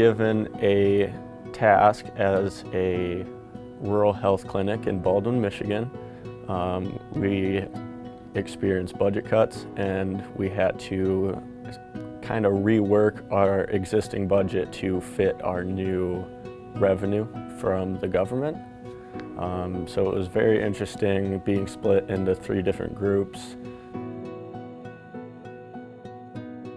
given a task as a rural health clinic in Baldwin, Michigan. We experienced budget cuts, and we had to kind of rework our existing budget to fit our new revenue from the government. So it was very interesting being split into 3 different groups.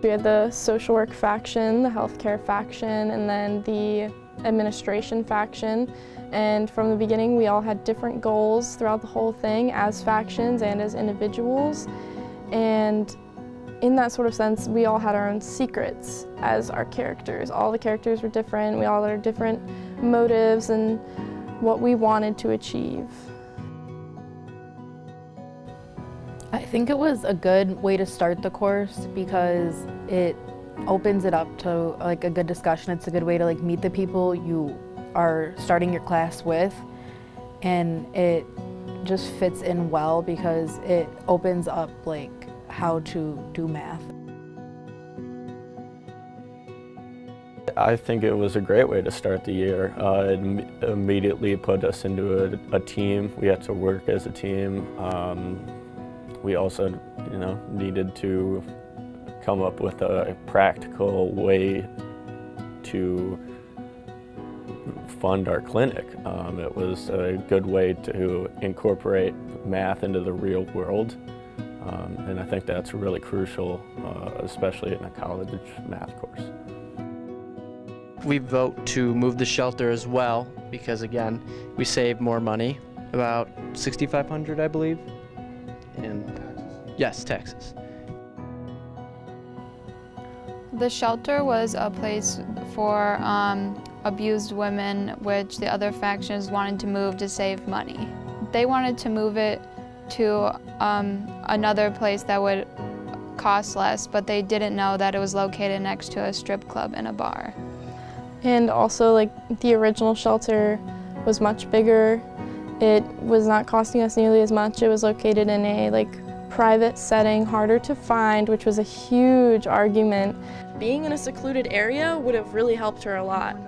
We had the social work faction, the healthcare faction, and then the administration faction. And from the beginning, we all had different goals throughout the whole thing as factions and as individuals. And in that sort of sense, we all had our own secrets as our characters. All the characters were different. We all had our different motives and what we wanted to achieve. I think it was a good way to start the course because it opens it up to like a good discussion. It's a good way to like meet the people you are starting your class with, and it just fits in well because it opens up like how to do math. I think it was a great way to start the year. It immediately put us into a team. We had to work as a team. We also, needed to come up with a practical way to fund our clinic. It was a good way to incorporate math into the real world, and I think that's really crucial, especially in a college math course. We vote to move the shelter as well because, again, we save more money, about $6,500, I believe. And yes, taxes. The shelter was a place for abused women, which the other factions wanted to move to save money. They wanted to move it to another place that would cost less, but they didn't know that it was located next to a strip club and a bar. And also, the original shelter was much bigger. It was not costing us nearly as much. It was located in a private setting, harder to find, which was a huge argument. Being in a secluded area would have really helped her a lot.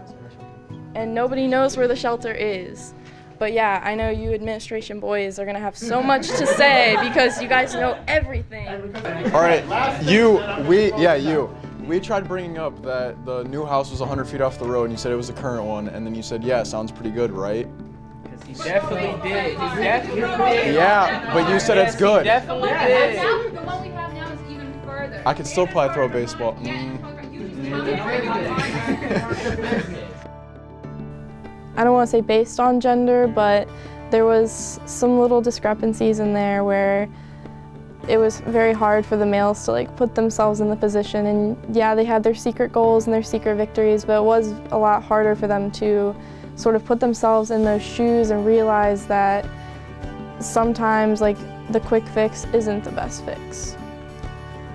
And nobody knows where the shelter is. But yeah, I know you administration boys are gonna have so much to say because you guys know everything. All right, we tried bringing up that the new house was 100 feet off the road, and you said it was the current one, and then you said, yeah, sounds pretty good, right? He definitely did. He definitely did. Yeah, but you said it's good. He definitely did. The one we have now is even further. I could still probably throw a baseball. I don't want to say based on gender, but there was some little discrepancies in there where it was very hard for the males to put themselves in the position, and yeah, they had their secret goals and their secret victories, but it was a lot harder for them to sort of put themselves in those shoes and realize that sometimes the quick fix isn't the best fix.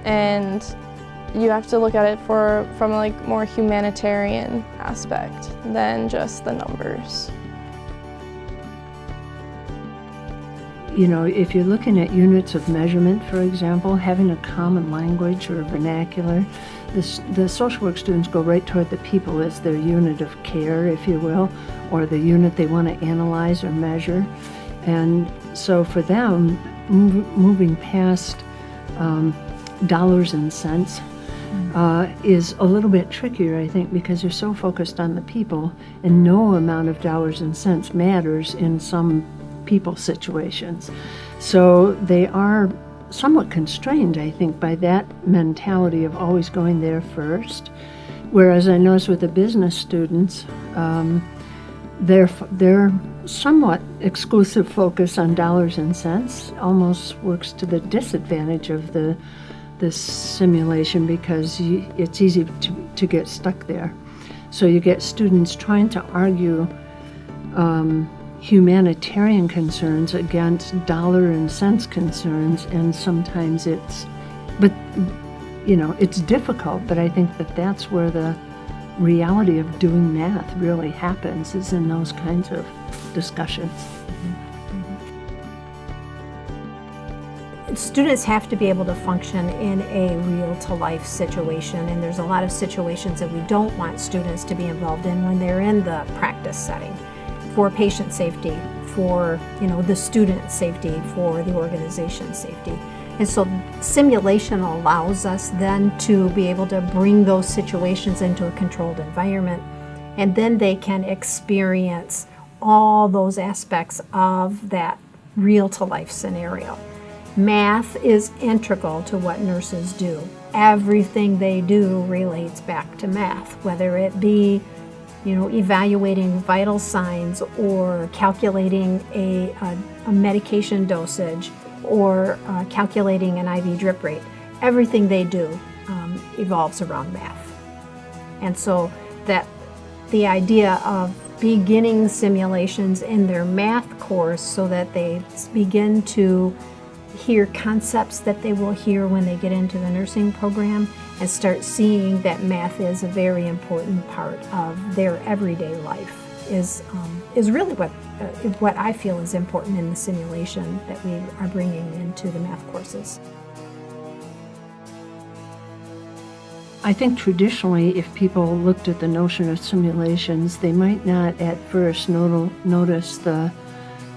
And you have to look at it from a more humanitarian aspect than just the numbers. If you're looking at units of measurement, for example, having a common language or vernacular, the social work students go right toward the people as their unit of care, if you will, or the unit they want to analyze or measure. And so for them, moving past dollars and cents is a little bit trickier, I think, because you're so focused on the people, and no amount of dollars and cents matters in some people situations. So they are somewhat constrained, I think, by that mentality of always going there first. Whereas I notice with the business students, their somewhat exclusive focus on dollars and cents almost works to the disadvantage of the simulation because it's easy to get stuck there. So you get students trying to argue humanitarian concerns against dollar and cents concerns, and sometimes it's difficult, but I think that's where the reality of doing math really happens, is in those kinds of discussions. students have to be able to function in a real-to-life situation, and there's a lot of situations that we don't want students to be involved in when they're in the practice setting, for patient safety, for the student safety, for the organization safety. And so simulation allows us then to be able to bring those situations into a controlled environment, and then they can experience all those aspects of that real-to-life scenario. Math is integral to what nurses do. Everything they do relates back to math, whether it be evaluating vital signs or calculating a medication dosage or calculating an IV drip rate. Everything they do evolves around math. And so that the idea of beginning simulations in their math course so that they begin to hear concepts that they will hear when they get into the nursing program and start seeing that math is a very important part of their everyday life is really what I feel is important in the simulation that we are bringing into the math courses. I think traditionally, if people looked at the notion of simulations, they might not at first notice the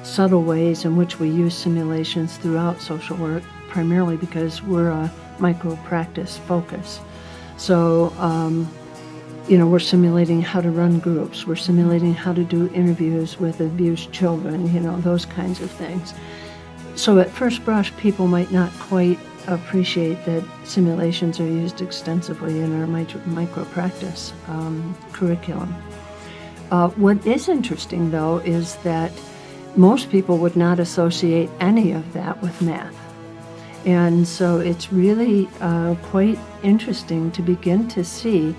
subtle ways in which we use simulations throughout social work, primarily because we're a micro-practice focus. So, we're simulating how to run groups, we're simulating how to do interviews with abused children, those kinds of things. So at first brush, people might not quite appreciate that simulations are used extensively in our micro-practice curriculum. What is interesting, though, is that most people would not associate any of that with math. And so it's really quite interesting to begin to see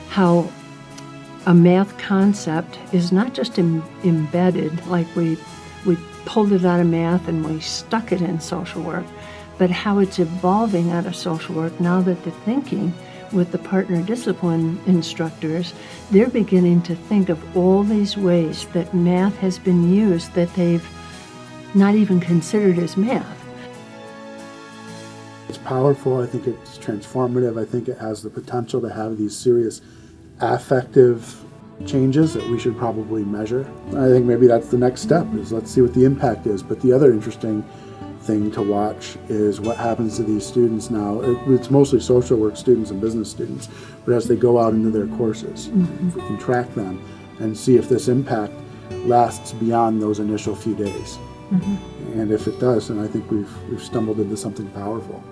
how a math concept is not just embedded, like we pulled it out of math and we stuck it in social work, but how it's evolving out of social work now that the thinking with the partner discipline instructors, they're beginning to think of all these ways that math has been used that they've not even considered as math. It's powerful, I think it's transformative, I think it has the potential to have these serious affective changes that we should probably measure. I think maybe that's the next step, is let's see what the impact is. But the other interesting thing to watch is what happens to these students now. It's mostly social work students and business students, but as they go out into their courses, if we can track them and see if this impact lasts beyond those initial few days. And if it does, then I think we've stumbled into something powerful.